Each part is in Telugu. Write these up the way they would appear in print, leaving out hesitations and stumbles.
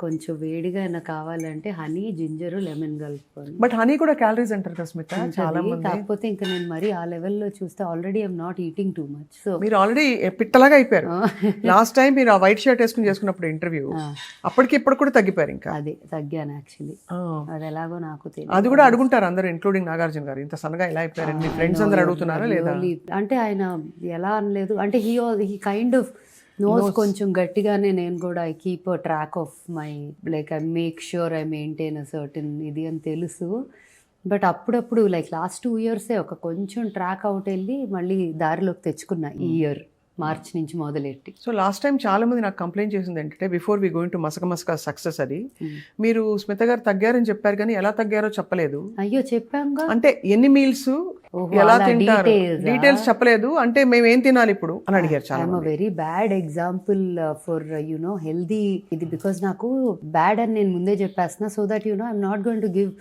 కొంచెం వేడిగా అయినా కావాలంటే హనీ, జింజర్, లెమన్ కలుపుకొని. బట్ హనీ కూడా క్యాలరీస్ అంటారు కదా స్మిత, చాలా ఉంటది. మంది. కాకపోతే ఇంకా నేను మరి ఆ లెవెల్లో చూస్తే already I'm not eating too much. So మీరు ఆల్రెడీ పిట్టలాగా అయిపోయారు. లాస్ట్ టైం మీరు ఆ వైట్ షర్ట్ వేసుకుని చేసుకున్నప్పుడు ఇంటర్వ్యూ, అప్పటికి ఇప్పుడు కూడా తగ్గిపోయారు. ఇంకా అదే తగ్గాను యాక్చువల్లీ. అది ఎలాగో నాకు తెలియదు. అది కూడా అడుగుంటారు అందరూ, ఇంక్లూడింగ్ నాగార్జున గారు, ఇంత సన్నగా ఎలా అయిపోయారు మీ ఫ్రెండ్స్ అందరూ అడుగుతున్నారా లేదా? అంటే ఆయన ఎలా అనలేదు, అంటే హీ కైండ్ ఆఫ్ నోస్ కొంచెం గట్టిగానే. నేను కూడా I keep a track of my like I make sure I maintain a certain ఇది అని తెలుసు. బట్ అప్పుడప్పుడు లైక్ లాస్ట్ 2 yearsే ఒక కొంచెం ట్రాక్ అవుట్ వెళ్ళి మళ్ళీ దారిలోకి తెచ్చుకున్నా ఈ ఇయర్ మార్చ్ నుంచి మొదలెట్టి. సో లాస్ట్ టైం చాలా మంది నాకు కంప్లైంట్ చేసింది ఏంటంటే, బిఫోర్ వి గోయింగ్ టు మసక సక్సెస్, అది మీరు స్మిత గారు తగ్గారని చెప్పారు కానీ ఎలా తగ్గారో చెప్పలేదు. అయ్యో చెప్పాంగా, అంటే ఎన్ని మీల్స్ ఎలా తింటారు డీటెయిల్స్ చెప్పలేదు. అంటే మేము ఏం తినాలి ఇప్పుడు అని అడిగారు చాలా. I'm a very bad example for you know healthy ఇది, బికాస్ నాకు బ్యాడ్ అని నేను ముందే చెప్పేస్తున్నా. So that you know I'm not going to give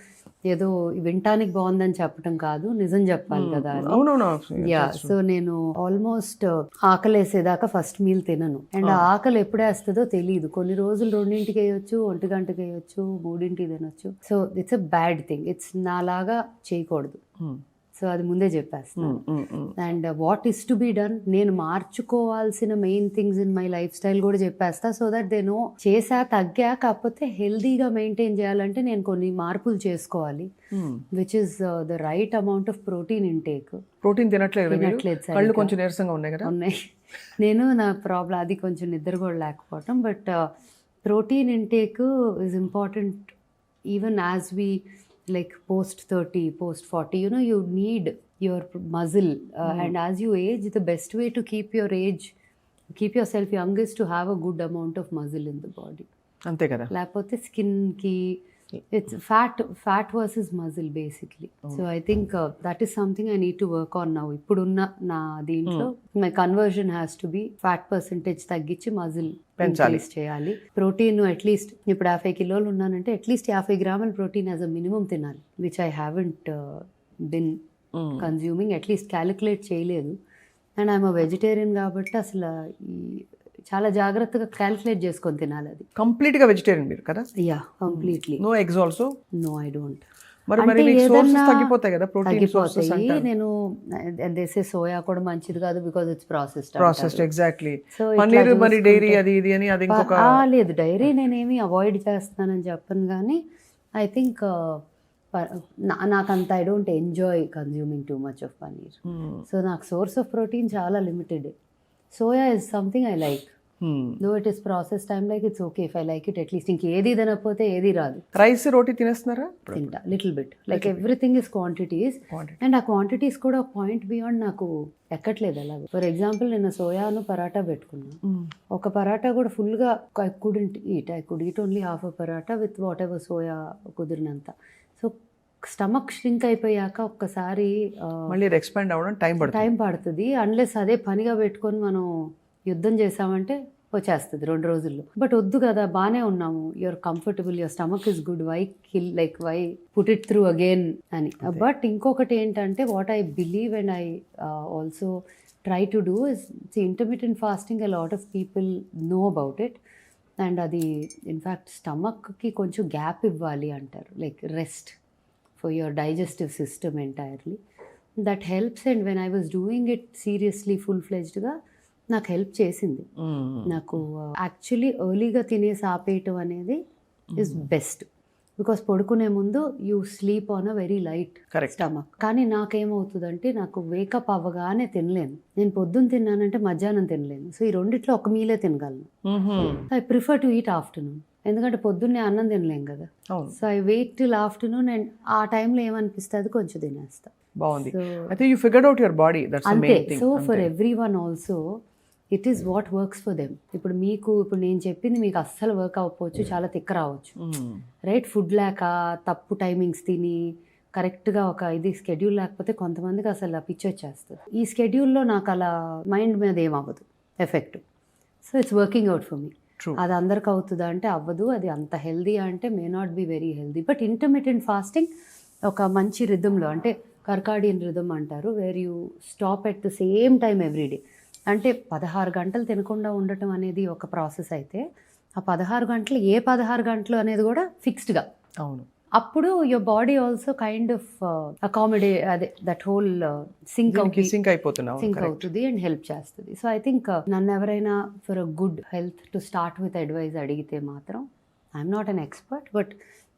ఏదో వినటానికి బాగుందని చెప్పటం కాదు, నిజం చెప్పాలి కదా అని. అవునవును. యా, సో నేను ఆల్మోస్ట్ ఆకలి వేసేదాకా ఫస్ట్ మీల్ తినను. అండ్ ఆ ఆకలి ఎప్పుడు వేస్తుందో తెలియదు. కొన్ని రోజులు 2ంటికి వేయొచ్చు, 1 గంటకి వేయొచ్చు, 3ంటికి తినొచ్చు. So it's a bad thing. It's నాలాగా చేయకూడదు. సో అది ముందే చెప్పేస్తాను. And what is to be done, నేను మార్చుకోవాల్సిన main things in my life style కూడా చెప్పేస్తా. సో దట్ దే నో చేసా తగ్గా, కాకపోతే హెల్దీగా మెయింటైన్ చేయాలంటే నేను కొన్ని మార్పులు చేసుకోవాలి. Which is the right amount of protein intake. Protein తినట్లేదు సార్, కళ్ళు కొంచెం నీరసంగా ఉన్నాయి కదా. ఉన్నాయి. నేను నా ప్రాబ్లం అది కొంచెం నిద్ర కూడా లేకపోవటం. But protein intake is important even as we like post 30, post 40, you know, you need your muscle and as you age, the best way to keep yourself young is to have a good amount of muscle in the body. అంతే కదా. లేకపోతే స్కిన్ కి it's fat versus muscle basically. So I think that is something I need to work on now. ఇప్పుడున్న నా దీంట్లో my conversion has to be fat percentage తగ్గించి muscle increase చేయాలి. ప్రోటీన్ అట్లీస్ట్ ఇప్పుడు 50 కిలోలు ఉన్నానంటే అట్లీస్ట్ 50 గ్రాముల ప్రోటీన్ యాజ్ అ మినిమం తినాలి, which I haven't been consuming, at least calculate చేయలేదు. అండ్ ఐఎమ్ అ వెజిటేరియన్ కాబట్టి అసలు చాలా జాగ్రత్తగా క్యాలిక్యులేట్ చేసుకొని తినాలి. అది కంప్లీట్ గా వెజిటేరియన్ మీరు కదా? Yeah, completely. No eggs also? No, I don't. మరి మీకు సోర్సెస్ తగ్గిపోతాయి కదా, ప్రోటీన్ సోర్సెస్ అంటారు. నేను దేసే సోయా కూడా మంచిది కాదు because it's processed. Exactly. Paneer మరి డైరీ అది ఇది అని అది ఇంకొక. లేదు, డైరీ నేనేమి అవాయిడ్ చేస్తానని చెప్పను, కానీ ఐ థింక్ నాకంత I don't enjoy consuming two much of paneer. So నాకు సోర్స్ ఆఫ్ ప్రోటీన్ చాలా limited. Soya is something I like. Though it is processed, I'm like it's okay if I like it. At least ఇంకేది తినకపోతే ఏది రాదు. రైస్ రోటీ తినేస్తున్నారా? తింటా little bit, like everything is quantities. And ఆ క్వాంటిటీస్ కూడా పాయింట్ బియాండ్ నాకు ఎక్కట్లేదు. అలాగే ఫర్ ఎగ్జాంపుల్ నిన్న సోయాను పరాటా పెట్టుకున్నా. ఒక పరాటా కూడా ఫుల్గా I could eat only half a paratha with whatever soya కుదిరినంత. సో స్టమక్ ష్రింక్ అయిపోయాక ఒక్కసారి మళ్ళీ ఎక్స్పాండ్ అవ్వడం టైం పడుతుంది. అన్లెస్ అదే పనిగా పెట్టుకొని మనం యుద్ధం చేసామంటే వచ్చేస్తుంది 2 రోజుల్లో. బట్ వద్దు కదా, బాగానే ఉన్నాము, your comfortable, your stomach is good, why kill, like why put it through again అని. బట్ ఇంకొకటి ఏంటంటే what I believe and I also try to do is intermittent fasting. A lot of people know about it. And అది ఇన్ఫ్యాక్ట్ స్టమక్కి కొంచెం గ్యాప్ ఇవ్వాలి అంటారు, like rest for your digestive system entirely. That helps. And when I was doing it seriously, full-fledged గా నాకు హెల్ప్ చేసింది. నాకు యాక్చువల్లీ ఎర్లీగా తినేసి ఆపేయటం అనేది ఇస్ బెస్ట్, బికాస్ పడుకునే ముందు you sleep on a very light stomach. కానీ నాకేమవుతుందంటే నాకు వేకప్ అవ్వగానే తినలేను. నేను పొద్దున్న తిన్నానంటే మధ్యాహ్నం తినలేను. సో ఈ రెండిట్లో ఒక మీలే తినగలను. I prefer to eat afternoon, ఎందుకంటే పొద్దున్నే అన్నం తినలేం కదా. So I wait till afternoon and ఆ టైంలో ఏమనిపిస్తుంది కొంచెం తినేస్తా. బాగుంది. అయితే you figured out your body, that's the main thing. So for everyone also it is what works for them. ఇప్పుడు నేను చెప్పింది మీకు అస్సలు వర్క్ అవ్వకపోవచ్చు, చాలా తిక్క రావచ్చు, రైట్? ఫుడ్ లేక తప్పు టైమింగ్స్ తిని కరెక్ట్గా ఒక ఇది స్కెడ్యూల్ లేకపోతే కొంతమందికి అసలు పిచ్చి వచ్చేస్తుంది. ఈ స్కెడ్యూల్లో నాకు అలా మైండ్ మీద ఏమవ్వదు effect. So it's working out for me. అది అందరికి అవుతుందా అంటే అవ్వదు. అది అంత హెల్దీ అంటే may not be very healthy. But intermittent fasting ఒక మంచి రిథంలో, అంటే కర్కాడియన్ రిథమ్ అంటారు, where you stop at the same time every day. అంటే 16 గంటలు తినకుండా ఉండటం అనేది ఒక ప్రాసెస్ అయితే ఆ 16 గంటలు ఏ 16 గంటలు అనేది కూడా ఫిక్స్డ్గా. అవును. అప్పుడు your body also kind of accommodate అదే దట్ హోల్ సింక్ అయిపోతున్నావు. సింక్ అవుతుంది అండ్ హెల్ప్ చేస్తుంది. సో ఐ థింక్ నన్ను ఎవరైనా for a good health to start with advice అడిగితే మాత్రం I'm not an expert, but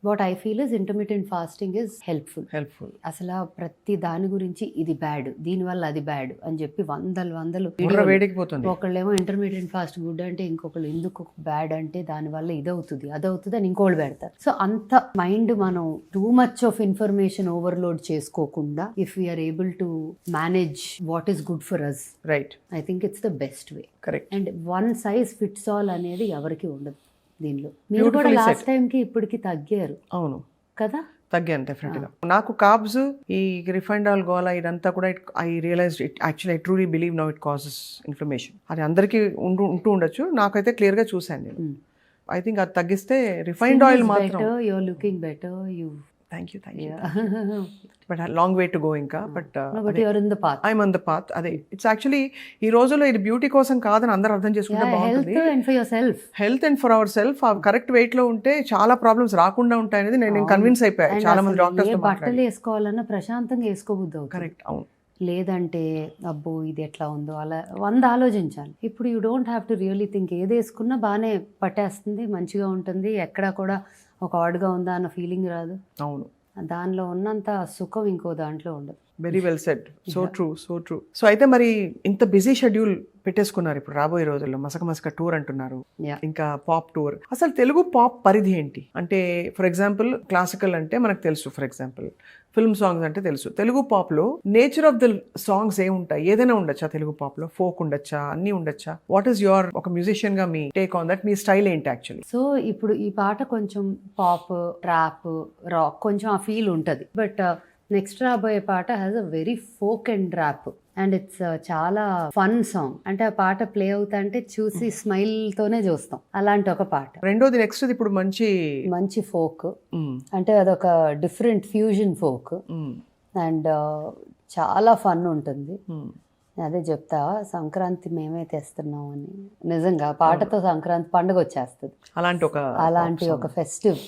what I feel is intermediate fasting is helpful. అసలు ప్రతి దాని గురించి ఇది బ్యాడ్, దీనివల్ల అది బ్యాడ్ అని చెప్పి వందలు వేడికిపోతుంది. ఒకళ్ళేమో ఇంటర్మీడియట్ ఫాస్ట్ గుడ్ అంటే, ఇంకొకళ్ళు ఎందుకు బ్యాడ్ అంటే దానివల్ల ఇదవుతుంది అదవుతుంది అని ఇంకోళ్ళు పెడతారు. సో అంత మైండ్ మనం too much of information overload చేసుకోకుండా if we are able to manage what is good for us, right, I think it's the best way. Correct. And one size fits all అనేది ఎవరికి ఉండదు దీనిలో. మీరు కూడా లాస్ట్ టైం కి ఇప్పటికి తగ్గారు. అవును కదా, తగ్గాను డెఫినెట్ గా. నాకు కార్బ్స్, ఈ రిఫైన్డ్ ఆయిల్ గోలా ఇదంతా కూడా I realise it actually I truly believe now it causes inflammation. అది అందరికీ ఉంటూ ఉండొచ్చు, నాకైతే క్లియర్ గా చూసాను నేను. ఐ థింక్ అది తగ్గిస్తే రిఫైన్డ్ ఆయిల్ మాత్రం. You are looking better. Thank you. But long way to go ఇంకా. But I'm on the path. అదే ఇట్స్ యాక్చువల్లీ ఈ రోజుల్లో ఇది బ్యూటీ కోసం కాదని అందరూ అర్థం చేసుకుంటే బాగుంటుంది. Health and for our self ఆ కరెక్ట్ వెయిట్ లో ఉంటే చాలా ప్రాబ్లమ్స్ రాకుండా ఉంటాయి అనేది నేను కన్విన్స్ అయిపోయాను. చాలా మంది డాక్టర్స్ బట్టలు వేసుకోవాలన్నా ప్రశాంతంగా వేసుకోబుద్ది అవుతుంది. కరెక్ట్, అవును. లేదంటే అబ్బో ఇది ఎట్లా ఉందో అలా 100 ఆలోచించాలి. ఇప్పుడు you don't have to really think. ఏది వేసుకున్నా బాగానే పట్టేస్తుంది, మంచిగా ఉంటుంది, ఎక్కడా కూడా ఒక ఆడ్గా ఉందా అన్న ఫీలింగ్ రాదు. అవును, దానిలో ఉన్నంత సుఖం ఇంకో దాంట్లో ఉండదు. Very well said. So true. So అయితే మరి ఇంత బిజీ షెడ్యూల్ పెట్టేసుకున్నారు ఇప్పుడు రాబోయే రోజుల్లో. మసక టూర్ అంటున్నారు, ఇంకా పాప్ టూర్. అసలు తెలుగు పాప్ పరిధి ఏంటి? అంటే ఫర్ ఎగ్జాంపుల్ క్లాసికల్ అంటే మనకు తెలుసు, ఫర్ ఎగ్జాంపుల్ ఫిల్మ్ సాంగ్స్ అంటే తెలుసు. తెలుగు పాప్ లో నేచర్ ఆఫ్ ద సాంగ్స్ ఏముంటాయి? ఏదైనా ఉండొచ్చా తెలుగు పాప్ లో? ఫోక్ ఉండొచ్చా? అన్ని ఉండొచ్చా? వాట్ ఈస్ యువర్, ఒక మ్యూజిషియన్ గా me take on that? Me style ఏంటి యాక్చువల్లీ? సో ఇప్పుడు ఈ పాట కొంచెం పాప్, ట్రాప్, రాక్ కొంచెం ఆ ఫీల్ ఉంటుంది. బట్ నెక్స్ట్ రాబోయే పాట has a very folk and rap and it's చాలా ఫన్ సాంగ్. అంటే ఆ పాట ప్లే అవుతా అంటే చూసి స్మైల్ తోనే చూస్తాం, అలాంటి ఒక పాట. రెండోది నెక్స్ట్ ఇప్పుడు మంచి ఫోక్, అంటే అదొక డిఫరెంట్ ఫ్యూజన్ ఫోక్ అండ్ చాలా ఫన్ ఉంటుంది. అదే చెప్తా, సంక్రాంతి మేమే తెస్తున్నాం అని. నిజంగా పాటతో సంక్రాంతి పండుగ వచ్చేస్తుంది. అలాంటి ఒక festive,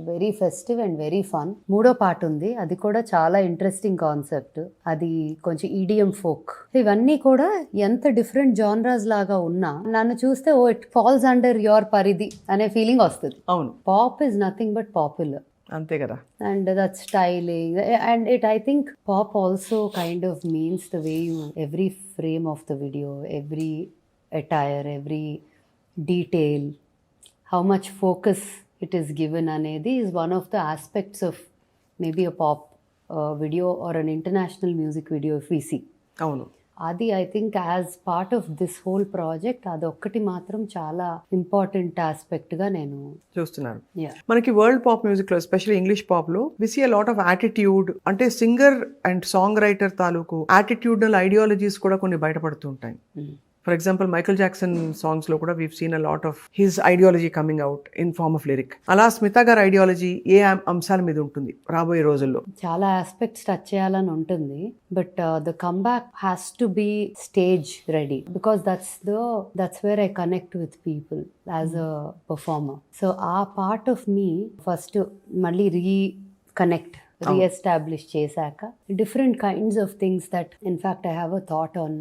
very festive and very fun. మూడో పాట ఉంది, అది కూడా చాలా ఇంట్రెస్టింగ్ కాన్సెప్ట్. అది కొంచెం ఈడియం ఫోక్. ఇవన్నీ కూడా ఎంత డిఫరెంట్ జానరాస్ లాగా ఉన్నా నన్ను చూస్తే oh it falls under your పరిధి అనే ఫీలింగ్ వస్తుంది. అవును, pop is nothing but popular, అంతే కదా. And that styling and it I think pop also kind of means the way you every frame of the video, every attire, every detail, how much focus it is given anedi is one of the aspects of maybe a pop video or an international music video if we see. Avunu, adi I think as part of this whole project adokkati matram chaala important aspect ga nenu చూస్తున్నాను. మనకి వరల్డ్ పాప్ మ్యూజిక్ లో, ఎస్పెషల్లీ ఇంగ్లీష్ పాప్ లో we see a lot of attitude. అంటే సింగర్ అండ్ సాంగ్ రైటర్ తాలూకు యాటిట్యూడల్ ఐడియాలజీస్ కూడా కొన్ని బయటపడుతూ ఉంటాయి. For example Michael Jackson songs లో కూడా we've seen a lot of his ideology coming out in form of lyric. అలా స్మిత గారి ఐడియాలజీ ఏ అంశాల మీద ఉంటుంది రాబోయే రోజుల్లో? చాలా ఆస్పెక్ట్స్ టచ్ చేయాలని ఉంటుంది, but the comeback has to be stage ready because that's where I connect with people as a performer. So ఆ పార్ట్ ఆఫ్ మీ ఫస్ట్ మళ్ళీ రీకనెక్ట్, రీఎస్టాబ్లిష్ చేశాక different kinds of things that in fact I have a thought on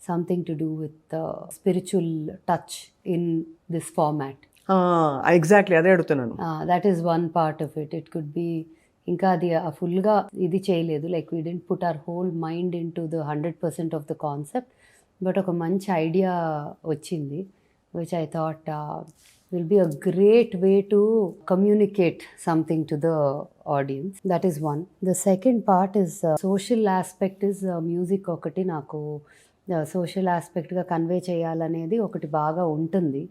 something to do with spiritual touch in this format. Exactly అదే అడుగుతున్నాను. That is one part of it. It could be ఇంకా అది ఫుల్గా ఇది చేయలేదు, like we didn't put our whole mind in to the 100% of the concept, but ఒక మంచి ఐడియా వచ్చింది which I thought will be a great way to communicate something to the audience. That is one. The second part is social aspect is music ఒకటి నాకు సోషల్ ఆస్పెక్ట్గా కన్వే చేయాలనేది ఒకటి బాగా ఉంటుంది.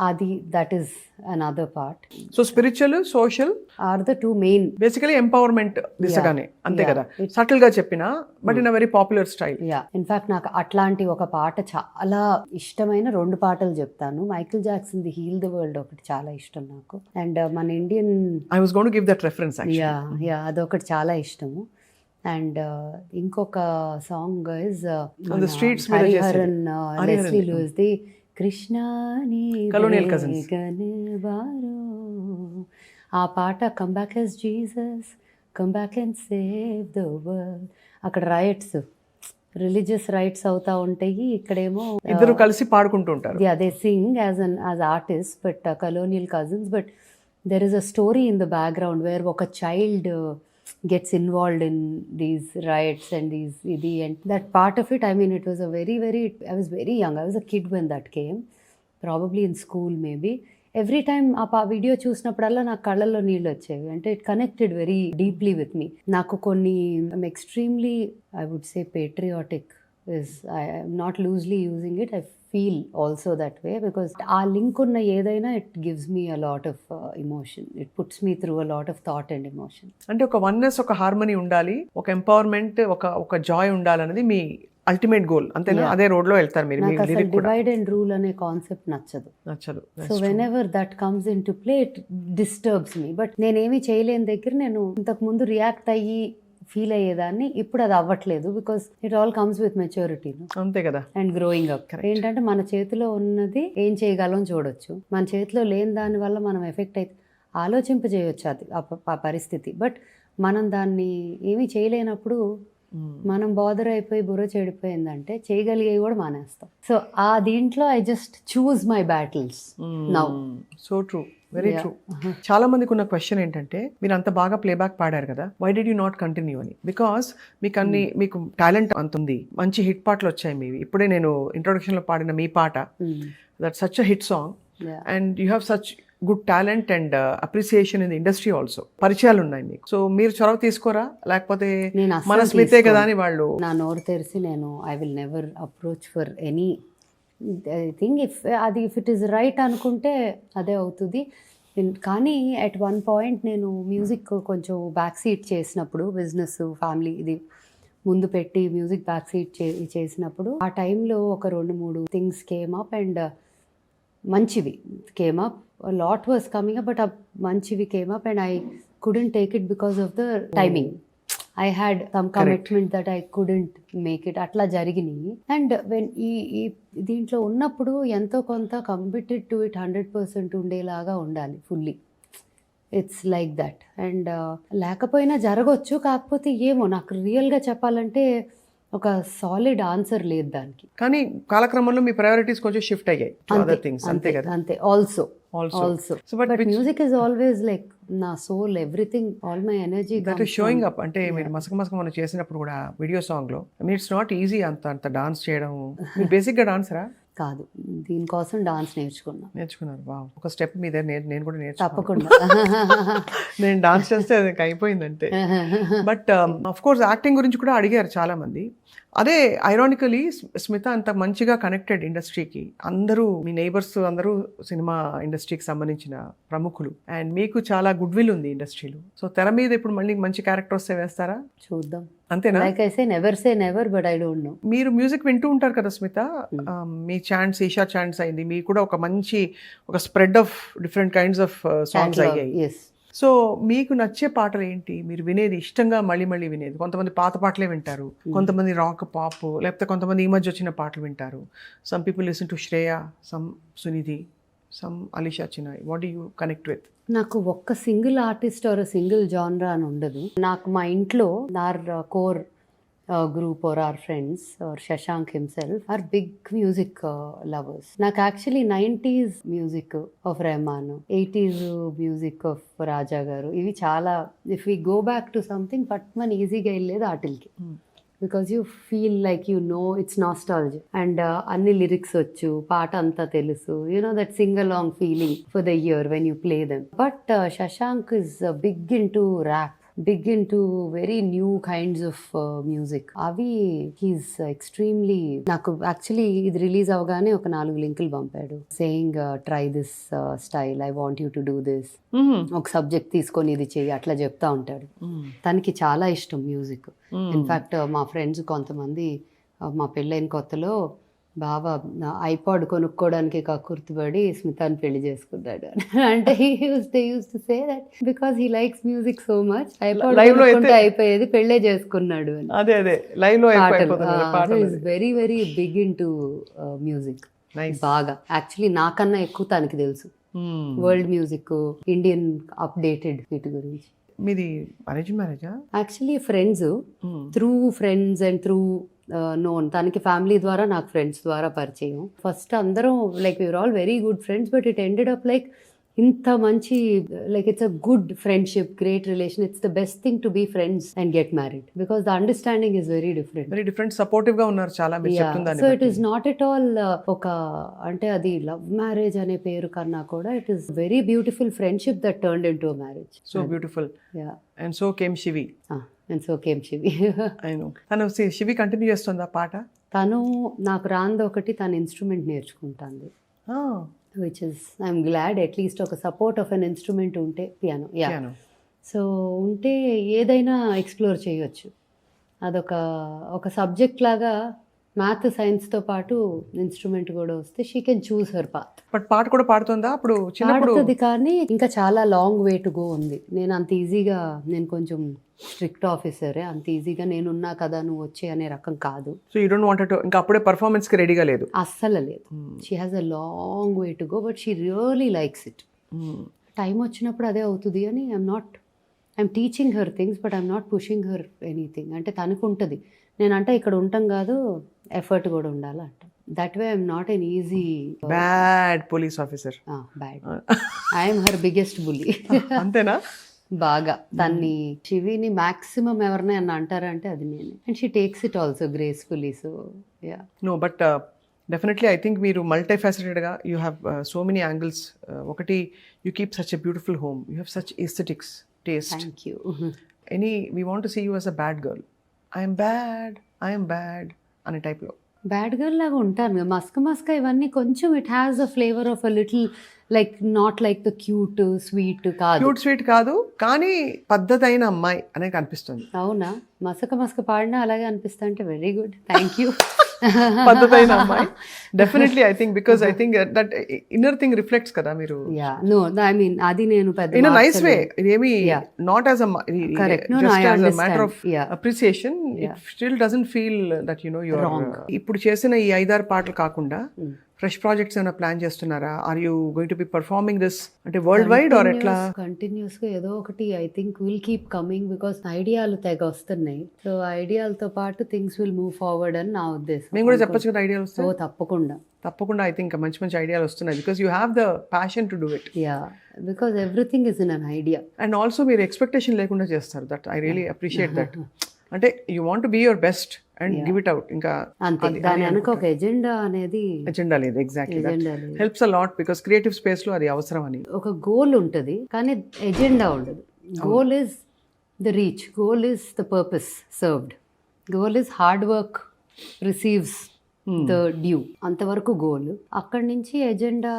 అది that is another part. So spiritual, social are the two main. Basically empowerment దిశగానే, అంతే కదా, సటిల్ గా చెప్పినా but in a very popular style. In fact నాకు అట్లాంటి ఒక పాట చాలా ఇష్టమైన 2 పాటలు చెప్తాను. Michael Jackson the heal the world ఒకటి చాలా ఇష్టం నాకు, అండ్ మన Indian I was going to give that reference actually. అదొకటి చాలా ఇష్టము. అండ్ ఇంకొక song is Hariharan, Leslie Louis the Krishna Colonial Cousins. ఆ పాట come back as Jesus, come back and save the world. అక్కడ రైట్స్, రిలీజియస్ రైట్స్ అవుతా ఉంటాయి, ఇక్కడేమో ఇద్దరు కలిసి పాడుకుంటూ ఉంటారు. yeah they sing as artists but colonial cousins, but there is a story in the background where oka child gets involved in these riots and these idi, and that part of it, I mean, it was a very I was very young, I was a kid when that came, probably in school maybe. Every time ఆ వీడియో చూసినప్పుడల్లా నాకు కళ్ళల్లో నీళ్ళు వచ్చేవి. అంటే it connected very deeply with me. నాకు కొన్ని extremely I would say patriotic is, I'm not loosely using it, I feel also that way, because ఆ లింక్ ఉన్న ఏదైనా it gives me a lot of emotion, it puts me through a lot of thought and emotion. అంటే ఒక వన్నెస్, ఒక హార్మనీ ఉండాలి, ఒక ఎంపవర్మెంట్, ఒక జాయ్ ఉండాలనేది మీ అల్టిమేట్ గోల్, అంతేనా? అదే రోడ్ లో వెళ్తారు మీరు. నాకు అసలు డివైడ్ అండ్ రూల్ అనే కాన్సెప్ట్ నచ్చదు. So when ever that comes in to play it disturbs me. But నేనేమి చేయలేని దగ్గర నేను ఇంతకు ముందు రియాక్ట్ అయ్యి ఫీల్ అయ్యేదాన్ని, ఇప్పుడు అది అవ్వట్లేదు, because it all comes with maturity, అంతే కదా, అండ్ గ్రోయింగ్ అప్. ఏంటంటే మన చేతిలో ఉన్నది ఏం చేయగలం చూడొచ్చు, మన చేతిలో లేని దాని వల్ల మనం ఎఫెక్ట్ అయితే ఆలోచింపజేయొచ్చు అది ఆ పరిస్థితి. బట్ మనం దాన్ని ఏమీ చేయలేనప్పుడు మనం బాదర్ అయిపోయి బుర్ర చెడిపోయిందంటే చేయగలిగేవి కూడా మానేస్తాం. సో ఆ దీంట్లో I just choose my battles now. So true, very true. చాలా మందికి ఉన్న క్వశ్చన్ ఏంటంటే, మీరు అంత బాగా ప్లేబ్యాక్ పాడారు కదా, why did you not continue అని. బికాస్ మీకు టాలెంట్ అంత ఉంది, మంచి హిట్ పాటలు వచ్చాయి మీవి. ఇప్పుడే నేను ఇంట్రొడక్షన్ లో పాడిన మీ పాట, that such a hit song, and you have such good talent and appreciation in the industry also. పరిచయాలు ఉన్నాయి మీకు, సో మీరు చొరవ తీసుకోరా, లేకపోతే మన స్మితే కదా అని వాళ్ళు? నా నోరు తెరిచి నేను I will never approach for any thing. If it is right అనుకుంటే అదే అవుతుంది. కానీ అట్ వన్ పాయింట్ నేను మ్యూజిక్ కొంచెం బ్యాక్ సీట్ చేసినప్పుడు, బిజినెస్ ఫ్యామిలీ ఇది ముందు పెట్టి మ్యూజిక్ బ్యాక్ సీట్ చేసినప్పుడు, ఆ టైంలో ఒక 2-3 థింగ్స్ కేమ్ అప్, అండ్ మంచివి came up. A lot was coming up, but manchivi came up and I couldn't take it because of the timing. I had some commitment that I couldn't make it. Atla jarigini. And when ee deentlo unnappudu ento konta committed to it 100% ఉండేలాగా ఉండాలి fully. It's like that. And లేకపోయినా జరగొచ్చు, కాకపోతే ఏమో నాకు రియల్గా చెప్పాలంటే ఒక సాలిడ్ ఆన్సర్ లేదు దానికి. కానీ కాలక్రమంలో మీ ప్రయారిటీస్ కొంచెం షిఫ్ట్ అయ్యాయి టు అదర్ థింగ్స్, అంతే కదా? అంతే. Also so but music is always like నా soul, everything, all my energy that is showing up. అంటే మీరు మసక మనం చేసినప్పుడు కూడా వీడియో సాంగ్ లో, I mean it's not easy అంత డాన్స్ చేయడం. మీరు బేసిక్ గా డాన్సరా? కాదు, దీనికోసం డాన్స్ నేర్చుకున్నారు. వావ్, ఒక స్టెప్ మీద నేను కూడా నేర్చుకున్నాను. తప్పకుండా. నేను డాన్స్ చేస్తే అది అయిపోయిందంటే. బట్ ఆఫ్ కోర్స్ యాక్టింగ్ గురించి కూడా అడిగారు చాలా మంది. అదే ఐరానికలీ స్మిత అంత మంచిగా కనెక్టెడ్ ఇండస్ట్రీకి, అందరూ మీ నైబర్స్ అందరూ సినిమా ఇండస్ట్రీకి సంబంధించిన ప్రముఖులు, అండ్ మీకు చాలా గుడ్ విల్ ఉంది ఇండస్ట్రీలో. సో తెర మీద ఇప్పుడు మళ్ళీ మంచి క్యారెక్టర్ వస్తే వేస్తారా? చూద్దాం. అంతేనా? Like I say never but I don't know. మీరు మ్యూజిక్ వింటూ ఉంటారు కదా స్మిత, మీ ఛాన్స్, ఈషా ఛాన్స్ అయింది, మీకు కూడా ఒక spread of different kinds of songs అయ్యాయి. సో మీకు నచ్చే పాటలు ఏంటి, మీరు వినేది, ఇష్టంగా మళ్ళీ వినేది? కొంతమంది పాత పాటలే వింటారు, కొంతమంది రాక్ పాప్, లేకపోతే కొంతమంది ఈ మధ్య వచ్చిన పాటలు వింటారు. Some people listen to Shreya, some Sunidhi, some Alisha Chinai. What do you connect with? నాకు ఒక్క సింగిల్ ఆర్టిస్ట్ ఆర్ సింగిల్ జానరా అని ఉండదు. నాకు మా ఇంట్లో our core group or our friends or Shashank himself are big music lovers. నాకు actually 90s music of Rahman, 80s music of Raja garu, ఇవి చాలా, if we go back to something పట్మన్ ఈజీగా వెళ్ళేది వాటికి. Because you feel like you know it's nostalgia, and అన్ని లిరిక్స్ వచ్చు, పాట అంతా తెలుసు, you know that sing along feeling for the year when you play them. But Shashank is big into rap, big into very new kinds of music. అవి he's extremely, నాకు యాక్చువల్లీ ఇది రిలీజ్ అవగానే ఒక 4 లింకులు పంపాడు, saying try this style, I want you to do this, ఒక సబ్జెక్ట్ తీసుకొని ఇది చెయ్యి, అట్లా చెప్తా ఉంటాడు. తనకి చాలా ఇష్టం మ్యూజిక్. ఇన్ఫ్యాక్ట్ మా ఫ్రెండ్స్ కొంతమంది మా పెళ్ళైన కొత్తలో బాగా ఐపాడ్ కొనుక్కోవడానికి కక్కుర్తిపడి స్మితాని పెళ్లి చేసుకున్నాడు. అంటే they used to say that because he likes music so much, iPod కొనుక్కుంటే అయిపోయేది, పెళ్ళే చేసుకున్నాడు అని. అదే లైవ్ లో అయిపోతుంది. He is very big into music. Nice. బాగా యాక్చువల్లీ నాకన్నా ఎక్కువ తనకి తెలుసు వరల్డ్ మ్యూజిక్, ఇండియన్ అప్డేటెడ్ వీటి గురించి. మీది అరేంజ్ మ్యారేజా? Actually friends, through friends and through known. తనకి ఫ్యామిలీ ద్వారా, నాకు ఫ్రెండ్స్ ద్వారా పరిచయం. ఫస్ట్ అందరం like we're all very good friends, but it ended up like ఇంత మంచి, like it's a good friendship, great relation. It's the best thing to be friends and get married because the understanding is very different. Very different, supportive గా ఉన్నారు చాలా మీరు చెప్తుందని. So it is not at all ఒక, అంటే అది లవ్ మ్యారేజ్ అనే పేరు కన్నా కూడా it is very beautiful friendship that turned into a marriage. So beautiful. Yeah, and so came Shivi. And so came Shivi. తను శివి కంటిన్యూ చేస్తుందా పాట? తను నాకు రాంది ఒకటి, తన ఇన్స్ట్రుమెంట్ నేర్చుకుంటాంది. Which is I'm glad, at least ఒక సపోర్ట్ ఆఫ్ అన్ ఇన్స్ట్రుమెంట్ ఉంటే. పియానో. యా, సో ఉంటే ఏదైనా ఎక్స్ప్లోర్ చేయొచ్చు. అదొక సబ్జెక్ట్ లాగా మ్యాథ్ సైన్స్తో పాటు ఇన్స్ట్రుమెంట్ కూడా వస్తే she can choose her path. But పాట కూడా పాడుతుందా అప్పుడు? పాడుతుంది, కానీ ఇంకా చాలా లాంగ్ వే టు గో ఉంది. నేను అంత ఈజీగా, నేను కొంచెం స్ట్రిక్ట్ ఆఫీసరే, అంత ఈజీగా నేనున్నా కదా నువ్వు వచ్చే అనే రకం కాదు. So you don't want to, ఇంకా అప్పుడే పర్ఫార్మెన్స్ కి రెడీగా లేదు? అస్సలు లేదు. She has a long way to go, but she really likes it. Time వచ్చినప్పుడు అదే అవుతుంది అని I'm teaching her things, but I'm not pushing her anything. అంటే తనకు ఉంటుంది, నేనంటే ఇక్కడ ఉంటాం కాదు, ఎఫర్ట్ కూడా ఉండాలి అంట. That way I'm not an easy bad police officer. Bad, I'm her biggest bully. అంతేనా? బాగా తన్ని, శివిని మాక్సిమం ఎవరిని అన్న అంటారంటే అది నేనే. And she takes it also gracefully. So yeah, no but definitely I think మీరు మల్టీ ఫ్యాసెటెడ్గా, you have so many angles. ఒకటి, you keep such a beautiful home, you have such aesthetics taste. Thank you. We want to see you as a bad girl. I'm bad అనే టైప్లో. బ్యాడ్ గర్ల్ లాగా ఉంటాను, మస్క ఇవన్నీ కొంచెం it has a flavour of a little, like not like the cute sweet కాదు. క్యూట్ స్వీట్ కాదు, కానీ పద్ధతైన అమ్మాయి అనే కనిపిస్తుంది. అవునా? మసక పాడినా అలాగే అనిపిస్తా అంటే వెరీ గుడ్, థ్యాంక్ యూ. పద్ధతైన అమ్మాయి definitely. I think because I think that inner thing reflects కదా మీరు. యా, నో ఐ మీన్ అది నేను పెద్ద ఇన్ అ నైస్ వే, ఇదేమి not as a Correct. No, just I as a understand. Matter of Yeah. Appreciation. It still doesn't feel that you know you are ఇప్పుడు చేసిన ఈ 5-6 పాటలు కాకుండా ఫ్రెష్ ప్రాజెక్ట్స్ ఏమైనా ప్లాన్ చేస్తున్నారా? Are you going to be performing this అంటే వరల్డ్ వైడ్ ఆర్ ఎట్లా? కంటిన్యూస్ గా ఏదో ఒకటి I think will keep coming, because ఐడియాలు తెగ వస్తున్నాయి. సో ఐడియాలతో పాటు థింగ్స్ విల్ మూవ్ ఫార్వర్డ్ అని నా ఉద్దేశం. మేము కూడా చెప్పొచ్చు కదా ఐడియాలు వస్తాయి. సో తప్పకుండా ఐ థింక్ మంచి ఐడియాలు వస్తున్నాయి because you have the passion to do it. Yeah, because everything is in an idea. And also మీరు ఎక్స్పెక్టేషన్ లేకుండా చేస్తారు. That I really appreciate that. అంటే you want be your best and give it out. ఇంకా అంతే, దాని వెనక ఒక ఎజెండా అనేది, ఎజెండా లేదు. ఎగ్జాక్ట్లీ, ఎజెండా లేదు. Helps a lot because creative space లో అది అవసరం అని. ఒక గోల్ ఉంటుంది కానీ ఎజెండా ఉండదు. Goal is the reach, goal is the purpose served, goal is hard work receives the due, అంతవరకు గోల్. అక్కడి నుంచి ఎజెండా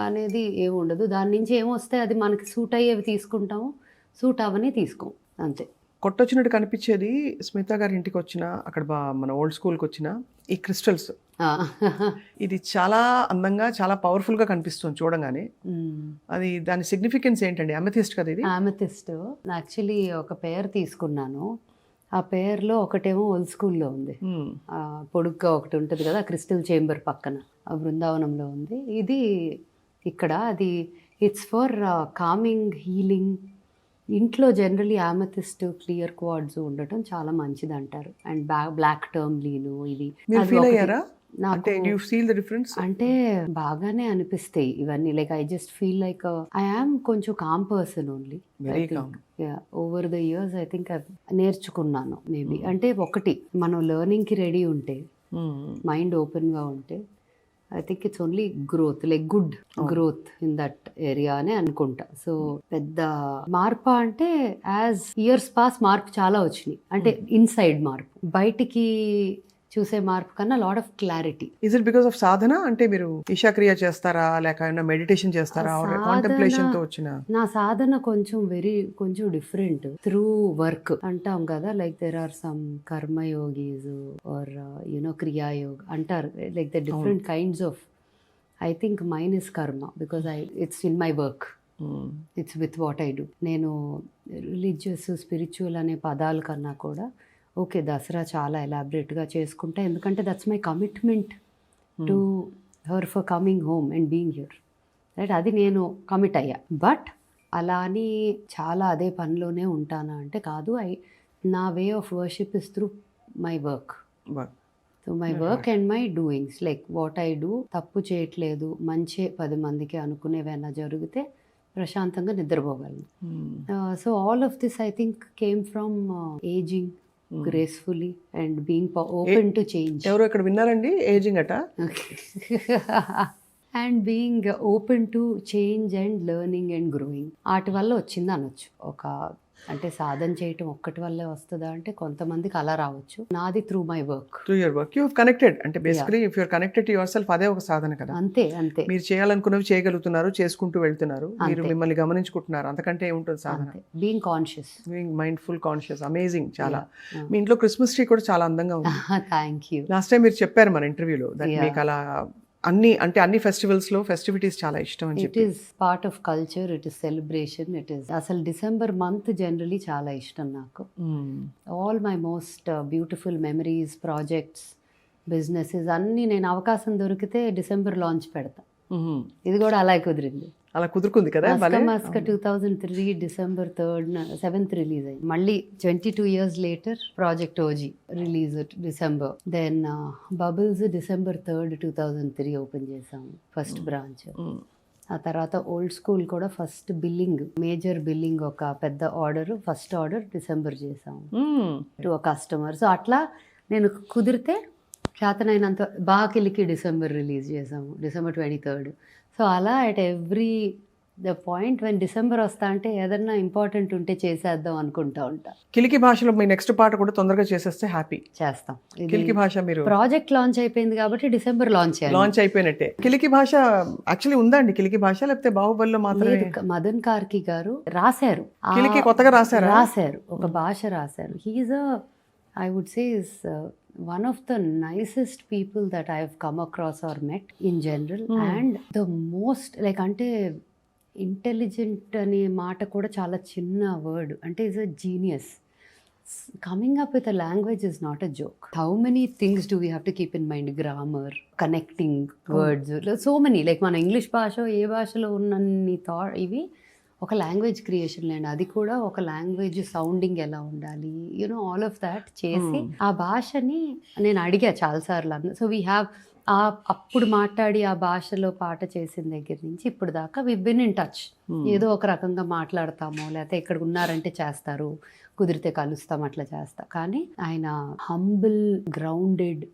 అనేది ఏమి ఉండదు. దాని నుంచి ఏమొస్తే అది మనకి సూట్ అయ్యేవి తీసుకుంటాము, సూట్ అవని తీసుకోం, అంతే. కొట్టొచ్చినట్టు కనిపించేది స్మిత గారి ఇంటికి వచ్చిన, అక్కడ మన ఓల్డ్ స్కూల్కి వచ్చిన ఈ క్రిస్టల్స్, ఇది చాలా అందంగా చాలా పవర్ఫుల్ గా కనిపిస్తుంది చూడంగానే. అది దాని సిగ్నిఫికెన్స్ ఏంటండి? అమెథిస్ట్ కదా ఇది? అమెథిస్ట్. యాక్చువల్లీ ఒక పేరు తీసుకున్నాను, ఆ పేరులో ఒకటేమో ఓల్డ్ స్కూల్లో ఉంది, పొడుగ్గా ఒకటి ఉంటుంది కదా క్రిస్టల్ చేంబర్ పక్కన, ఆ బృందావనంలో ఉంది. ఇది ఇక్కడ అది ఇట్స్ ఫర్ కామింగ్, హీలింగ్. ఇంట్లో జనరలీ ఆమెథిస్ట్, క్లియర్ క్వార్డ్స్ ఉండటం చాలా మంచిది అంటారు. అండ్ బ్లాక్ టర్మ్లీను ఇది అంటే బాగానే అనిపిస్తాయి ఇవన్నీ. Like I just feel like I am కొంచెం calm person only. Over the years I think నేర్చుకున్నాను మేబీ. అంటే ఒకటి, మనం లెర్నింగ్ కి రెడీ ఉంటే, మైండ్ ఓపెన్ గా ఉంటే, I think it's only growth, like good growth in that area అని అనుకుంటా. సో పెద్ద మార్పు అంటే యాజ్ ఇయర్స్ పాస్ మార్పు చాలా వచ్చినాయి. అంటే ఇన్సైడ్ మార్పు, బయటికి చూసే మార్పు కన్నా lot of clarity. Is it because of sadhana? అంటే మీరు ఈశాక్రియ చేస్తారా, లేక మెడిటేషన్ చేస్తారా, కాంటెంప్లేషన్ తో వచ్చిన? నా సాధన కొంచెం డిఫరెంట్. త్రూ వర్క్ అంటాం కదా, like there are some karma yogis or Kriya Yog అంటారు, like the different kinds of. I think mine is karma because it's in my work, it's with what I do. నేను రిలీజియస్, స్పిరిచువల్ అనే పదాల కన్నా కూడా ఓకే దసరా చాలా ఎలాబరేట్గా చేసుకుంటా, ఎందుకంటే that's my commitment to her for coming home and being here, right? అది నేను కమిట్ అయ్యా. బట్ అలా అని చాలా అదే పనిలోనే ఉంటానా అంటే కాదు. నా way of worship is through my work. So my work and my doings, like what I do. తప్పు చేయట్లేదు, మంచి 10 మందికి అనుకునేవైనా జరిగితే ప్రశాంతంగా నిద్రపోగలను. So all of this I think came from ageing gracefully and being open to change. ఎవరు ఇక్కడ విన్నారండి ఏజింగ్ అట? And being open to change and learning and growing. వాటి వల్ల వచ్చింది అనొచ్చు. అంటే సాధన చేయటం ఒక్కటి వల్లే వస్తుందా అంటే కొంతమందికి అలా రావచ్చు. నాది through my work. Through your work you have connected. అంటే basically if you're connected to yourself, అదే ఒక సాధన కదా. అంతే అంతే. మీరు చేయాలనుకున్నవి చేయగలుగుతున్నారు, చేసుకుంటూ వెళ్తున్నారు, మీరు మిమ్మల్ని గమనించుకుంటున్నారు, అంతకంటే ఏముంటుంది సాధన? Being conscious, being mindful, conscious. Amazing. చాలా. మీ ఇంట్లో క్రిస్మస్ ట్రీ కూడా చాలా అందంగా ఉంది. Thank you. లాస్ట్ టైం మీరు చెప్పారు మన ఇంటర్వ్యూలో దట్ మీకు అలా అన్ని ఫెస్టివల్స్ లో ఫెస్టివిటీస్ చాలా ఇష్టం అని చెప్పి. It is part of culture, it is celebration, it is అసలు డిసెంబర్ మంత్ జనరలీ చాలా ఇష్టం నాకు. All my most beautiful memories, projects, businesses అన్నీ నేను అవకాశం దొరికితే డిసెంబర్ లాంచ్ పెడతా. ఇది కూడా అలా కుదిరింది. అలా కుదురుకుంది కదా. మస్క 2003 December 3rd 7th రిలీజ్ అయింది. మళ్ళీ 22 years later project OG release December. Then Bubbles December 3rd 2003 open చేసాము ఫస్ట్ బ్రాంచ్. ఆ తర్వాత ఓల్డ్ స్కూల్ కూడా ఫస్ట్ బిల్లింగ్, మేజర్ బిల్లింగ్, ఒక పెద్ద ఆర్డర్, ఫస్ట్ ఆర్డర్ డిసెంబర్ చేసాము టు అ కస్టమర్. సో అట్లా నేను కుదిరితే చేతనైనంత బాకిలికి డిసెంబర్ రిలీజ్ చేసాము, December 23rd. సో అలా at every the point when December వస్తా అంటే ఏదన్నా ఇంపార్టెంట్ ఉంటే చేసేద్దాం అనుకుంటా ఉంటా. కిలికి భాషలో మీ నెక్స్ట్ పాట కూడా తొందరగా చేసేస్తే హ్యాపీ. చేస్తాం. కిలికి భాష మీరు ప్రాజెక్ట్ లాంచ్ అయిపోయింది కాబట్టి డిసెంబర్ లాంచ్ అయిపోయినట్టే. కిలికి భాష యాక్చువల్లీ ఉందా అండి కిలికి భాష, లేకపోతే బాహుబలిలో మాత్రమే? మదన్ కార్కి గారు రాశారు. కిలికి కొత్తగా రాశారు, ఒక భాష రాశారు. He's I would say is one of the nicest people that I have come across or met in general. And the most like అంటే ఇంటెలిజెంట్ అనే మాట కూడా చాలా చిన్న వర్డ్. అంటే is a genius. Coming up with a language is not a joke. How many things do we have to keep in mind? Grammar, connecting words, so many. Like మన ఇంగ్లీష్ భాష ఏ భాషలో ఉన్నన్ని ఇవి ఒక లాంగ్వేజ్ క్రియేషన్ లేండి. అది కూడా ఒక లాంగ్వేజ్ సౌండింగ్ ఎలా ఉండాలి, యూనో ఆల్ ఆఫ్ దాట్ చేసి ఆ భాషని నేను అడిగా చాలాసార్లు. సో వీ హ్యావ్ అప్పుడు మాట్లాడి ఆ భాషలో పాట చేసిన దగ్గర నుంచి ఇప్పుడు దాకా వి బిన్ ఇన్ టచ్. ఏదో ఒక రకంగా మాట్లాడతాము, లేకపోతే ఇక్కడ ఉన్నారంటే చేస్తారు, కుదిరితే కలుస్తాం, అట్లా చేస్తా. కానీ ఆయన humble, grounded,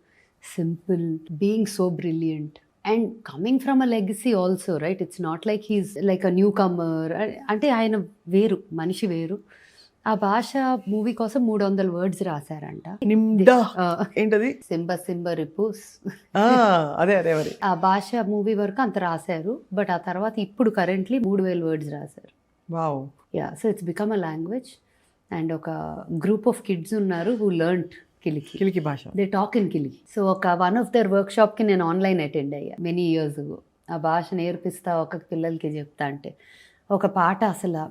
simple, being so brilliant and coming from a legacy also, right? It's not like he's like a newcomer. అంటే ఆయన వేరు, మనిషి వేరు. ఆ భాష మూవీ కోసం 300 words రాశారంట. ఏంటది? సింబ రిపుస్. అదే మరి ఆ భాష మూవీ వరకు అంత రాశారు. బట్ ఆ తర్వాత ఇప్పుడు కరెంట్లీ 3000 words రాశారు. Wow. Yeah, so it's become a language. And ఒక గ్రూప్ ఆఫ్ కిడ్స్ ఉన్నారు హూ లెర్న్డ్ కిలికి భాష. They talk in Kiliki. So ఒక వన్ ఆఫ్ దర్ వర్క్ షాప్కి నేను ఆన్లైన్ అటెండ్ అయ్యా మెనీ ఇయర్స్ అగో. ఆ భాష నేర్పిస్తా ఒక పిల్లలకి చెప్తా. అంటే ఒక పాట అసలు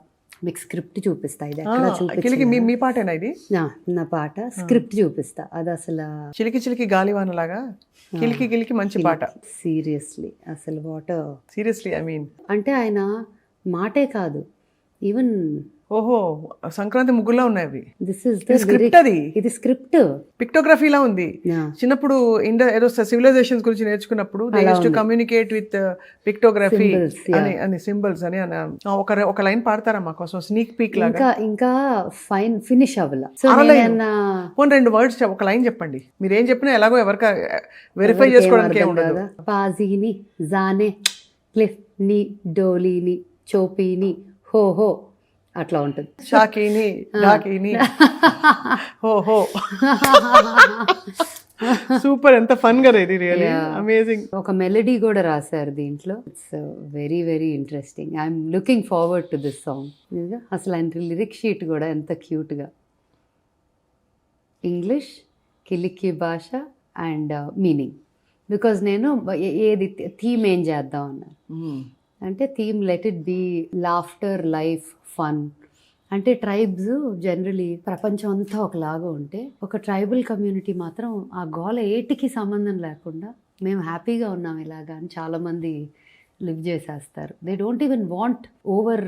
మీకు స్క్రిప్ట్ చూపిస్తా. ఇది ఎక్కడ చూపించి మీ పాటేనా ఇది? నా పాట స్క్రిప్ట్ చూపిస్తా. అది అసలు చిలికి గాలివాన లాగా కిలికి మంచి పాట. సీరియస్లీ అసలు వాటర్ సీరియస్లీ ఐ మీన్ అంటే ఆయన మాటే కాదు, ఈవెన్ ఓహో సంక్రాంతి ముగ్గులా ఉన్నాయి అవి. This is the script. అది ఇది స్క్రిప్ట్, పిక్టోగ్రఫీలా ఉంది. చిన్నప్పుడు ఏదో సివిలైజేషన్స్ గురించి నేర్చుకున్నప్పుడు they used to communicate with pictography అని సింబల్స్ అని. ఒక లైన్ పాడతారా మా కోసం స్నీక్ పీక్ లాగా? ఇంకా ఫైన్ ఫినిష్ అవ్వాల. పోనీ 2 words ఒక లైన్ చెప్పండి. మీరు ఏం చెప్పినా ఎలాగో ఎవరికి వెరిఫై చేసుకోవడానికి ఏముండదు. పాజీని, జానే, క్లిఫ్ ని, డోలీని, చోపీని, హో హో అట్లా ఉంటుంది. షాకీని, డాకీని, హో హో. సూపర్. ఎంత ఫన్ కదా ఇది. Really amazing. ఒక మెలడీ కూడా రాశారు దీంట్లో. It's very very interesting. I'm looking forward to this song. అసలు ఆయన లిరిక్ షీట్ కూడా ఎంత క్యూట్గా. ఇంగ్లీష్, కిలికి భాష అండ్ మీనింగ్. బికాజ్ నేను ఏది థీమ్ ఏం చేద్దాం అన్నారు అంటే theme let it be laughter, life, fun. అంటే ట్రైబ్స్ జనరలీ ప్రపంచం అంతా ఒకలాగా ఉంటే ఒక ట్రైబల్ కమ్యూనిటీ మాత్రం ఆ గోల ఏటికి సంబంధం లేకుండా మేము హ్యాపీగా ఉన్నాం ఇలాగా అని చాలామంది లివ్ చేసేస్తారు. They don't even want over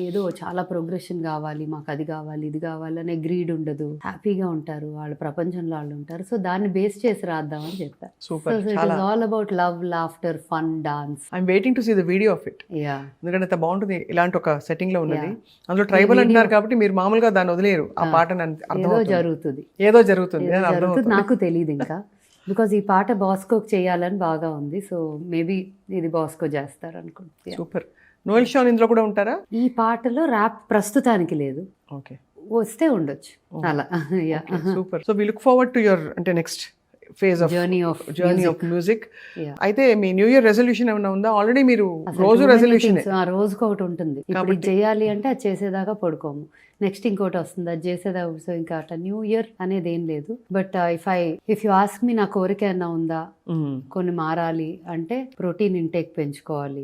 ఏదో చాలా ప్రోగ్రెషన్ కావాలి, మాకు అది కావాలి ఇది కావాలి అనే గ్రీడ్ ఉండదు. హ్యాపీగా ఉంటారు, వాళ్ళ ప్రపంచంలో వాళ్ళు ఉంటారు. సో దాన్ని బేస్ చేసి రాద్దామని చెప్పారు. Super. It is all about love, laughter, fun, dance. I'm waiting to see the video of it. Yeah, ఎందుకంటే అంత బాగుంటుంది, ఇలాంటి ఒక సెట్టింగ్ లో ఉన్నది. అందులో ట్రైబల్ అంటున్నారు కాబట్టి మీరు మామూలుగా దాన్ని వదిలేరు. ఆ పాటను ఏదో జరుగుతుంది, ఏదో జరుగుతుంది అని అర్థం అవుతుంది. నాకు తెలియదు ఇంకా, బికాజ్ ఈ పాట బాస్కోకి చేయాలని బాగా ఉంది. సో మేబీ ఇది బాస్కో చేస్తారు అనుకుంటా. సూపర్. నోయల్ షాన్ ఇందులో కూడా ఉంటారా? ఈ పాటలో ర్యాప్ ప్రస్తుతానికి లేదు, ఓకే, వస్తే ఉండొచ్చు అలా. Yeah, super. So we look forward to your అంటే next phase of journey of music. Yeah. అయితే మీ న్యూ ఇయర్ రెజల్యూషన్ ఏమైనా ఉందా? ఆల్రెడీ మీరు రోజు రెజల్యూషన్ రోజుకి ఒకటి ఉంటుంది. ఇప్పుడు ఇది చేయాలి అంటే అది చేసేదాకా పడుకోము, నెక్స్ట్ ఇంకోటి వస్తుంది అది చేసేదాకా. సో ఇంకా అట్లా న్యూ ఇయర్ అనేది ఏం లేదు. But if you ask me నా కోరిక ఏమన్నా ఉందా, కొన్ని మారాలి అంటే ప్రోటీన్ ఇంటేక్ పెంచుకోవాలి,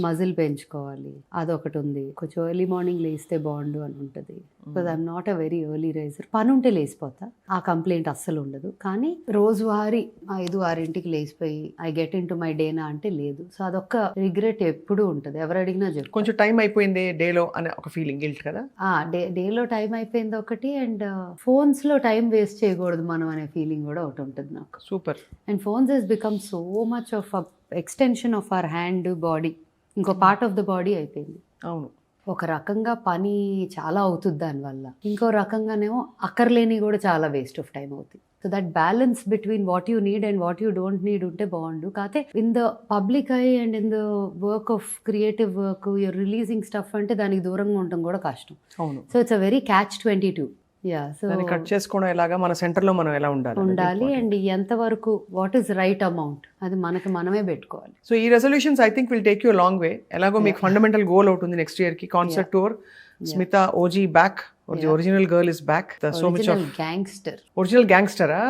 మజిల్ పెంచుకోవాలి, అదొకటి ఉంది. కొంచెం ఎర్లీ మార్నింగ్ లేస్తే బాగుండు అని ఉంటుంది. Because I'm not a very early raiser. పని ఉంటే లేసిపోతా, ఆ కంప్లైంట్ అస్సలు ఉండదు. కానీ రోజువారీ 5-6 లేసిపోయి I get into my డేనా అంటే లేదు. సో అదొక్క రిగ్రెట్ ఎప్పుడూ ఉంటుంది. ఎవరు అడిగినా చెప్పు, కొంచెం టైం అయిపోయింది డేలో అనే ఒక ఫీలింగ్, గిల్ట్ కదా. డేలో టైం అయిపోయింది ఒకటి, అండ్ ఫోన్స్ లో టైం వేస్ట్ చేయకూడదు మనం అనే ఫీలింగ్ కూడా ఒకటి ఉంటుంది నాకు. Super. And phones has become so much of extension of our hand, body, ఇంకో పార్ట్ ఆఫ్ ద బాడీ అయిపోయింది. అవును. ఒక రకంగా పని చాలా అవుతుంది దానివల్ల, ఇంకో రకంగానేమో అక్కర్లేని కూడా చాలా వేస్ట్ ఆఫ్ టైం అవుతుంది. So that balance between what you need and what you don't need ఉంటే బాగుండు. కాకపోతే in the public eye and in the work of creative work you're releasing stuff అంటే దానికి దూరంగా ఉండటం కూడా కష్టం. అవును. So it's a very catch-22. Yeah, so cut చేసుకోవడం ఎలాగా, మన సెంటర్ లో మనం ఎలా ఉండాలి అండ్ ఎంతవరకు వాట్ ఈస్ రైట్ అమౌంట్ అది మనమే పెట్టుకోవాలి. సో ఈ resolutions I think will take you long way. ఎలాగో మీకు ఫండమెంటల్ గోల్ అవుతుంది నెక్స్ట్ ఇయర్ కి, concert tour, Smita OG back, original girl is back, so much of gangster. Original గ్యాంగ్స్టరా?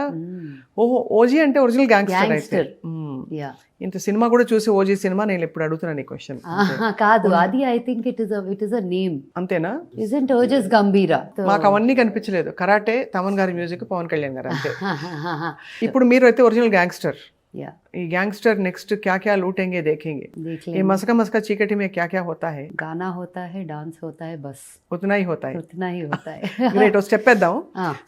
ఓహో, ఓజీ అంటే ఒరిజినల్ గ్యాంగ్స్టర్ అయితే. యా, ఇంత సినిమా కూడా చూసి ఓజీ సినిమా నేను ఎప్పుడు అడుగుతున్నాను ఈ క్వశ్చన్. కాదు, అది I think it is a name. అంతేనా? ఇజంట్ ఓజస్ గంభీరా? మాకు అవన్నీ కనిపించలేదు. కరాటే తమన్ గారి మ్యూజిక్, పవన్ కళ్యాణ్ గారు అంతే. ఇప్పుడు మీరు అయితే ఒరిజినల్ గ్యాంగ్స్టర్. या ये गैंगस्टर नेक्स्ट क्या क्या लूटेंगे देखेंगे. ये मस्का मस्का चीकटी में क्या क्या होता है? गाना होता है, डांस होता है, बस उतना ही होता है. उतना ही होता है. గ్రేట్. ఓ స్టెప్ వేద్దాం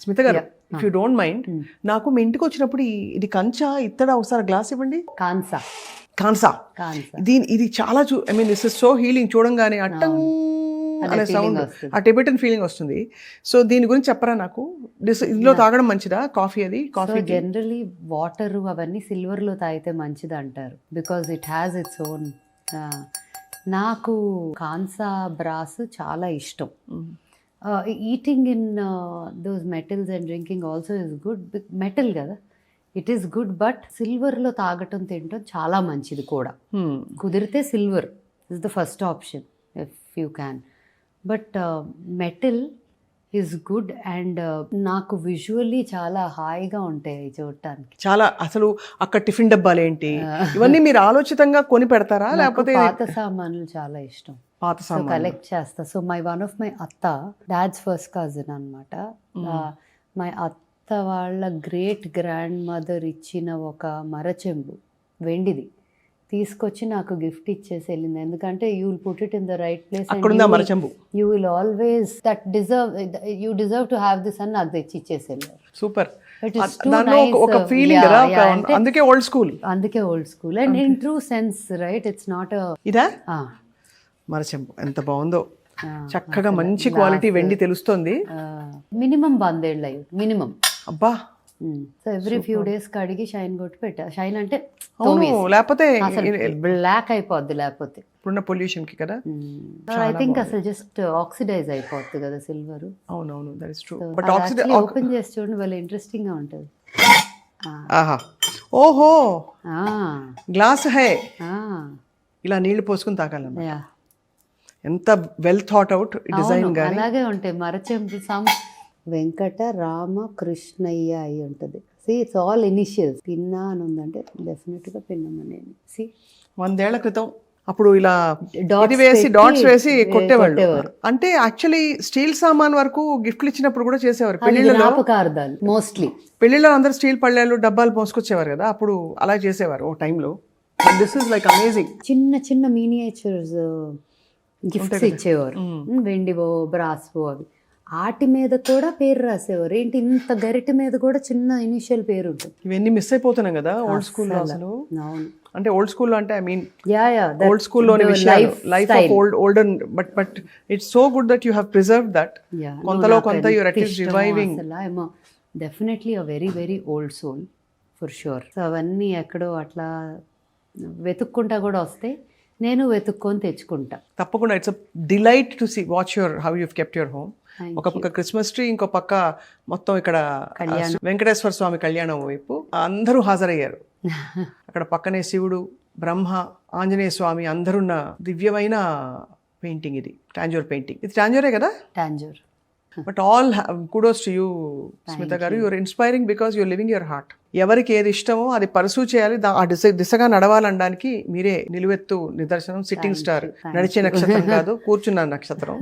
స్మిత గారు, ఇఫ్ యూ డోంట్ మైండ్. నాకు మీ ఇంటికి వచ్చినప్పుడు ఇది కంచా ఇత్తడ ఒకసారి గ్లాస్ ఇవ్వండి. కాన్సా కాన్సా. ఇది చాలా I mean this is so healing. చూడంగానే అట్టం అనే సౌండ్, ఆ టిబెటన్ ఫీలింగ్ వస్తుంది. సో దీని గురించి చెప్పరా నాకు? ఇందులో తాగడం మంచిదా కాఫీ? అది కాఫీ జనరలీ వాటర్ అవన్నీ సిల్వర్ లో తాగితే మంచిది అంటారు, because it has its own. నాకు కాన్సా బ్రాస్ చాలా ఇష్టం. Eating in those metals and drinking also is good. Metal కదా, ఇట్ ఈస్ గుడ్, బట్ సిల్వర్లో తాగటం తినటం చాలా మంచిది కూడా. కుదిరితే silver is the first option if you can. But metal is good and నాకు విజువల్లీ చాలా హాయిగా ఉంటాయి చూడటానికి. చాలా అసలు అక్కడ టిఫిన్ డబ్బాలు ఏంటి ఇవన్నీ మీరు ఆలోచితంగా కొని పెడతారా, లేకపోతే? పాత సామాన్లు చాలా ఇష్టం, పాత సామాన్లు కలెక్ట్ చేస్తా. సో వన్ ఆఫ్ మై అత్త, డాడ్స్ ఫస్ట్ కజిన్ అనమాట, మై అత్త వాళ్ళ గ్రేట్ గ్రాండ్ మదర్ ఇచ్చిన ఒక మరచెంబు వెండిది తీసుకొచ్చి నాకు గిఫ్ట్ ఇచ్చేసి వెళ్ళింది. ఎందుకంటే you will put it in the right place, you will always that you deserve to have this అని నాకు తెచ్చి ఇచ్చేసి వెళ్ళారు. సూపర్. ఒక ఫీలింగ్ కదా, అందుకే ఓల్డ్ స్కూల్. అందుకే old school and in true sense, right? It's not ఇదా మరచెంబు. ఎంత బాగుందో, చక్కగా మంచి క్వాలిటీ వెండి తెలుస్తుంది. మినిమం 100 ఏళ్ళు అయ్యి మినిమం. అబ్బా. సో ఎవ్రీ ఫ్యూ డేస్ కడిగి షైన్ కొట్టి పెట్టా. షైన్ అంటే లేకపోతే బ్లాక్ అయిపోద్ది, లేకపోతే ఇప్పుడున్న పొల్యూషన్ కి కదా. ఐ థింక్ అసలు జస్ట్ ఆక్సిడైజ్ అయిపోద్ది కదా సిల్వర్. అవునవును, that is true. But open చేసి చూడండి, వాళ్ళు ఇంట్రెస్టింగ్ గా ఉంటది. ఆహా, ఓహో, గ్లాస్ హై. ఇలా నీళ్లు పోసుకుని తాగాలన్నమాట. ఎంత వెల్ థాట్ అవుట్ డిజైన్ గాని. అలాగే ఉంటాయి మరచెంబు. వెంకట రామ కృష్ణయ్య అయి ఉంటుంది. See it's all initials. పిన్నా అని ఉందంటే డెఫినెట్గా పిన్నమ్మనేని. సి 100 ఏళ్ల క్రితం అప్పుడు ఇలా Dots ఇది వేసి పెట్టి డాట్స్ వేసి కొట్టేవాళ్ళు. కొట్టేవారు. అంటే యాక్చువల్లీ స్టీల్ సామాన్ వరకు గిఫ్ట్లు ఇచ్చినప్పుడు కూడా చేసేవారు. అది పెళ్లిళ్ళలో జ్ఞాపకార్థాలు మోస్ట్లీ. పెళ్లిలో అందరు స్టీల్ పళ్ళాలు డబ్బాలు మోసుకొచ్చేవారు కదా, అప్పుడు అలా చేసేవారు ఓ టైంలో. This is like amazing. చిన్న చిన్న మినియేచర్స్ గిఫ్ట్స్ ఇచ్చేవారు, వెండివో బ్రాస్వో అవి. ఆటి మీద కూడా పేరు రాసేవారు. ఏంటి ఇంత గరిటె మీద కూడా చిన్న ఇనిషియల్ పేరు ఉంటుంది. ఇవన్నీ మిస్ అయిపోతున్నాం కదా ఓల్డ్ స్కూల్లో అసలు. అవును. అంటే ఓల్డ్ స్కూల్లో అంటే ఐ మీన్ యా ఓల్డ్ స్కూల్లోని విషయాలు, life of olden, but it's so good that you have preserve that. కొంతలో కొంత you're at least reviving. Definitely a very very old soul for sure. So అవన్నీ ఎక్కడో అట్లా వెతుక్కుంటా కూడా వస్తే నేను వెతుక్కొని తెచ్చుకుంటా. తప్పకుండా it's a delight to see watch your how you've kept your home. ఒక పక్క క్రిస్మస్ ట్రీ, ఇంకో పక్క మొత్తం ఇక్కడ వెంకటేశ్వర స్వామి కళ్యాణం వైపు అందరూ హాజరయ్యారు. అక్కడ పక్కనే శివుడు, బ్రహ్మ, ఆంజనేయ స్వామి అందరున్న దివ్యమైన పెయింటింగ్ ఇది. టాంజూర్ పెయింటింగ్. ఇది టాంజూరే కదా? Tanjore. But all kudos to you Smita garu. You're inspiring because you're living your heart. ఎవరికి ఏది ఇష్టమో అది పర్సూ చేయాలి, ఆ దిశగా నడవాలనడానికి మీరే నిలువెత్తు నిదర్శనం. సిట్టింగ్ స్టార్, నడిచే నక్షత్రం కాదు, కూర్చున్న నక్షత్రం.